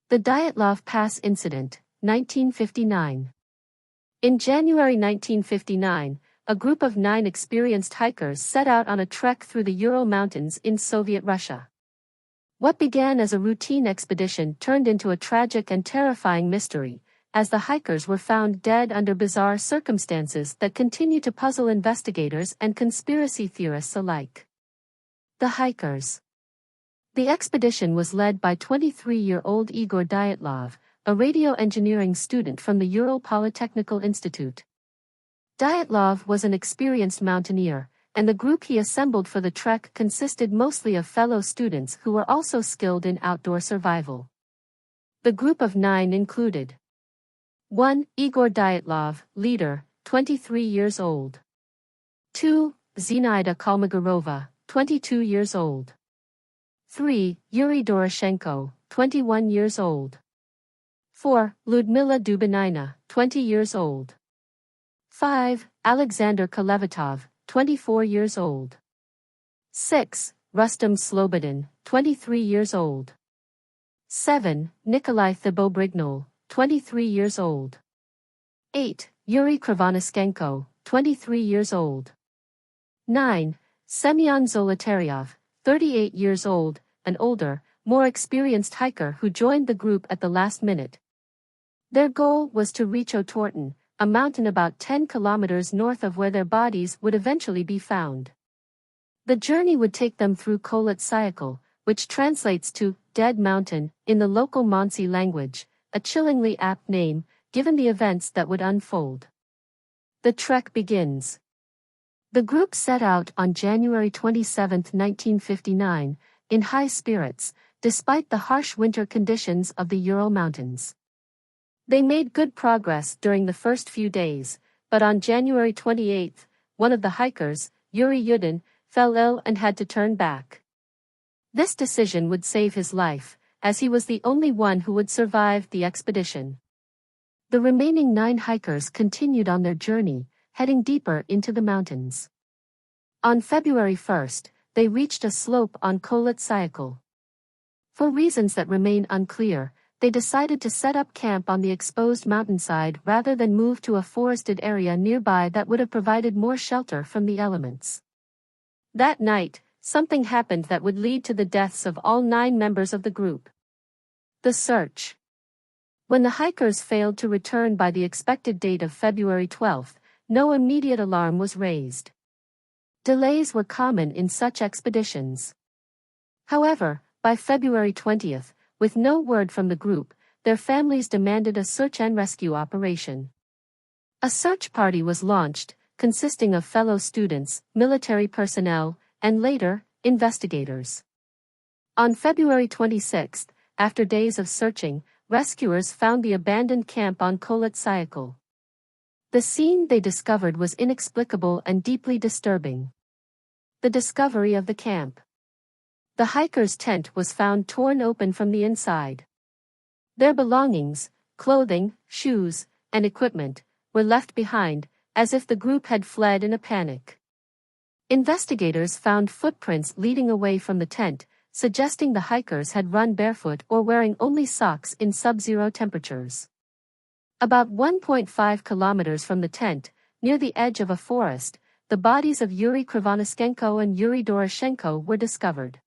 The Dyatlov Pass Incident, 1959. In January 1959, a group of 9 experienced hikers set out on a trek through the Ural Mountains in Soviet Russia. What began as a routine expedition turned into a tragic and terrifying mystery, as the hikers were found dead under bizarre circumstances that continue to puzzle investigators and conspiracy theorists alike. The hikers. The expedition was led by 23-year-old Igor Dyatlov, a radio engineering student from the Ural Polytechnical Institute. Dyatlov was an experienced mountaineer, and the group he assembled for the trek consisted mostly of fellow students who were also skilled in outdoor survival. The group of 9 included 1. Igor Dyatlov, leader, 23 years old. 2. Zinaida Kolmogorova, 22 years old. 3. Yuri Doroshenko, 21 years old. 4. Ludmila Dubinina, 20 years old. 5. Alexander Kolevatov, 24 years old. 6. Rustam Slobodin, 23 years old. 7. Nikolai Thibeaux-Brignol, 23 years old. 8. Yuri Krivonischenko, 23 years old. 9. Semyon Zolotaryov, 38 years old, an older, more experienced hiker who joined the group at the last minute. Their goal was to reach Otorten, a mountain about 10 kilometers north of where their bodies would eventually be found. The journey would take them through Kholat Syakhl, which translates to Dead Mountain in the local Mansi language, a chillingly apt name, given the events that would unfold. The trek begins. The group set out on January 27, 1959, in high spirits, despite the harsh winter conditions of the Ural Mountains. They made good progress during the first few days, but on January 28, one of the hikers, Yuri Yudin, fell ill and had to turn back. This decision would save his life, as he was the only one who would survive the expedition. The remaining 9 hikers continued on their journey, heading deeper into the mountains. On February 1, they reached a slope on Kholat Syakhl. For reasons that remain unclear, they decided to set up camp on the exposed mountainside rather than move to a forested area nearby that would have provided more shelter from the elements. That night, something happened that would lead to the deaths of all 9 members of the group. The search. When the hikers failed to return by the expected date of February 12, no immediate alarm was raised. Delays were common in such expeditions. However, by February 20, with no word from the group, their families demanded a search and rescue operation. A search party was launched, consisting of fellow students, military personnel, and later, investigators. On February 26, after days of searching, rescuers found the abandoned camp on Kholat Syakhl. The scene they discovered was inexplicable and deeply disturbing. The discovery of the camp. The hiker's tent was found torn open from the inside. Their belongings, clothing, shoes, and equipment, were left behind, as if the group had fled in a panic. Investigators found footprints leading away from the tent, suggesting the hikers had run barefoot or wearing only socks in sub-zero temperatures. About 1.5 kilometers from the tent, near the edge of a forest, the bodies of Yuri Krivonischenko and Yuri Doroshenko were discovered.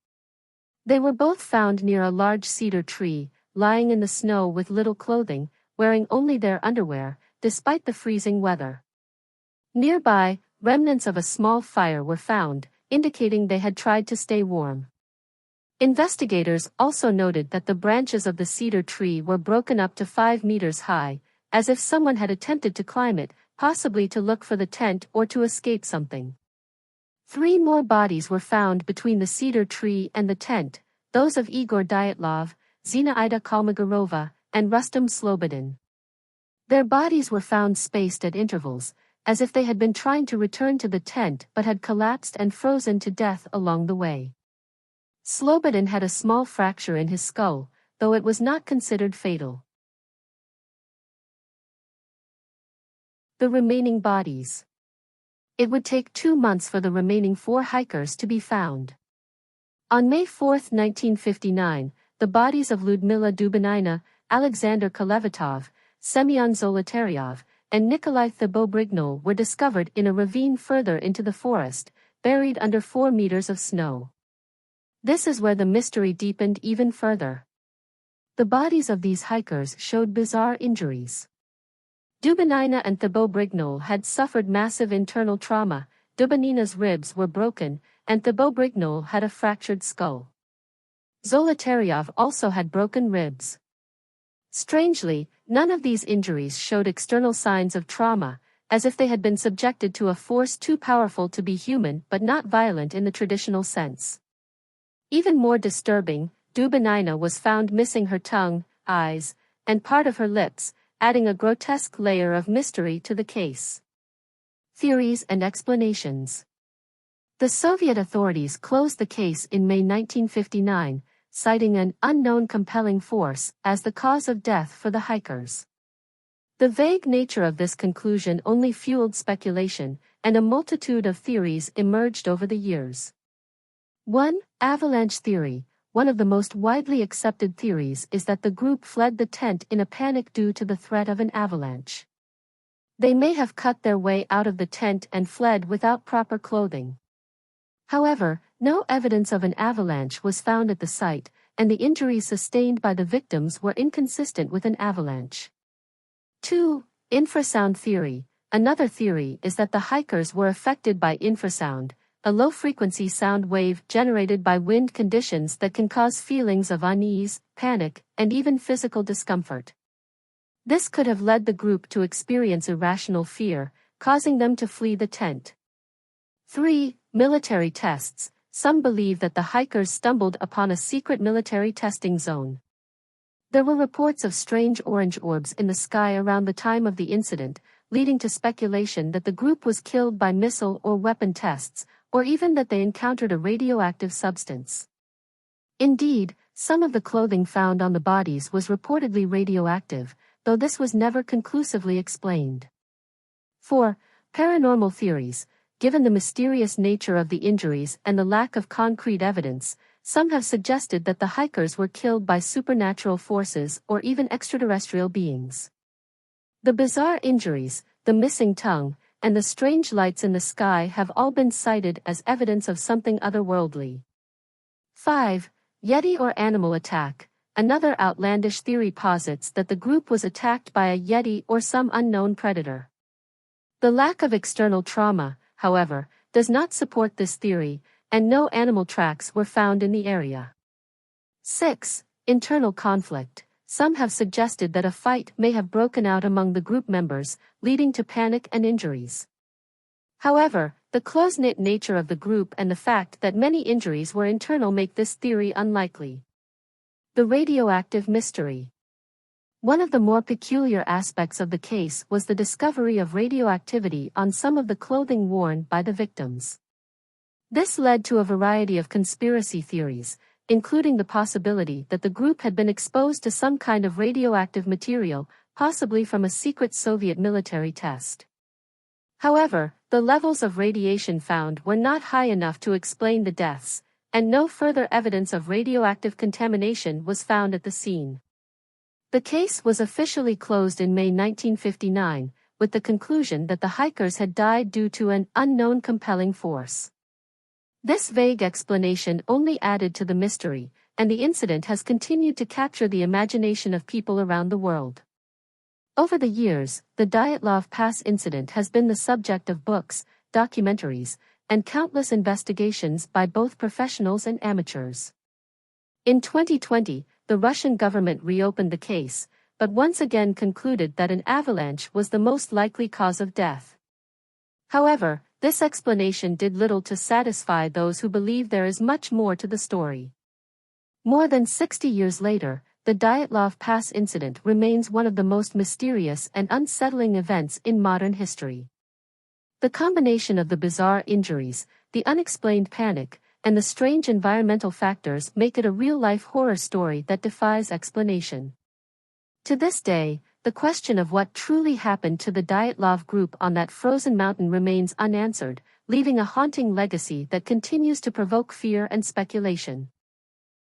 They were both found near a large cedar tree, lying in the snow with little clothing, wearing only their underwear, despite the freezing weather. Nearby, remnants of a small fire were found, indicating they had tried to stay warm. Investigators also noted that the branches of the cedar tree were broken up to 5 meters high, as if someone had attempted to climb it, possibly to look for the tent or to escape something. 3 more bodies were found between the cedar tree and the tent, those of Igor Dyatlov, Zinaida Kolmogorova, and Rustam Slobodin. Their bodies were found spaced at intervals, as if they had been trying to return to the tent but had collapsed and frozen to death along the way. Slobodin had a small fracture in his skull, though it was not considered fatal. The remaining bodies. It would take 2 months for the remaining 4 hikers to be found. On May 4, 1959, the bodies of Ludmila Dubinina, Alexander Kolevatov, Semyon Zolotaryov, and Nikolai Thibault-Brignol were discovered in a ravine further into the forest, buried under 4 meters of snow. This is where the mystery deepened even further. The bodies of these hikers showed bizarre injuries. Dubinina and Thibault-Brignol had suffered massive internal trauma. Dubinina's ribs were broken, and Thibault-Brignol had a fractured skull. Zolotaryov also had broken ribs. Strangely, none of these injuries showed external signs of trauma, as if they had been subjected to a force too powerful to be human but not violent in the traditional sense. Even more disturbing, Dubinina was found missing her tongue, eyes, and part of her lips, adding a grotesque layer of mystery to the case. Theories and explanations. The Soviet authorities closed the case in May 1959, citing an unknown compelling force as the cause of death for the hikers. The vague nature of this conclusion only fueled speculation, and a multitude of theories emerged over the years. 1. Avalanche theory. One of the most widely accepted theories is that the group fled the tent in a panic due to the threat of an avalanche. They may have cut their way out of the tent and fled without proper clothing. However, no evidence of an avalanche was found at the site, and the injuries sustained by the victims were inconsistent with an avalanche. 2. Infrasound theory. Another theory is that the hikers were affected by infrasound, a low-frequency sound wave generated by wind conditions that can cause feelings of unease, panic, and even physical discomfort. This could have led the group to experience irrational fear, causing them to flee the tent. 3. Military tests. Some believe that the hikers stumbled upon a secret military testing zone. There were reports of strange orange orbs in the sky around the time of the incident, leading to speculation that the group was killed by missile or weapon tests, or even that they encountered a radioactive substance. Indeed, some of the clothing found on the bodies was reportedly radioactive, though this was never conclusively explained. 4. Paranormal theories. Given the mysterious nature of the injuries and the lack of concrete evidence, some have suggested that the hikers were killed by supernatural forces or even extraterrestrial beings. The bizarre injuries, the missing tongue, and the strange lights in the sky have all been cited as evidence of something otherworldly. 5. Yeti or animal attack. Another outlandish theory posits that the group was attacked by a yeti or some unknown predator. The lack of external trauma, however, does not support this theory, and no animal tracks were found in the area. 6. Internal conflict. Some have suggested that a fight may have broken out among the group members, leading to panic and injuries. However, the close-knit nature of the group and the fact that many injuries were internal make this theory unlikely. The radioactive mystery. One of the more peculiar aspects of the case was the discovery of radioactivity on some of the clothing worn by the victims. This led to a variety of conspiracy theories, including the possibility that the group had been exposed to some kind of radioactive material, possibly from a secret Soviet military test. However, the levels of radiation found were not high enough to explain the deaths, and no further evidence of radioactive contamination was found at the scene. The case was officially closed in May 1959, with the conclusion that the hikers had died due to an unknown compelling force. This vague explanation only added to the mystery, and the incident has continued to capture the imagination of people around the world. Over the years, the Dyatlov Pass incident has been the subject of books, documentaries, and countless investigations by both professionals and amateurs. In 2020, the Russian government reopened the case, but once again concluded that an avalanche was the most likely cause of death. However, this explanation did little to satisfy those who believe there is much more to the story. More than 60 years later, the Dyatlov Pass incident remains one of the most mysterious and unsettling events in modern history. The combination of the bizarre injuries, the unexplained panic, and the strange environmental factors make it a real-life horror story that defies explanation. To this day, the question of what truly happened to the Dyatlov group on that frozen mountain remains unanswered, leaving a haunting legacy that continues to provoke fear and speculation.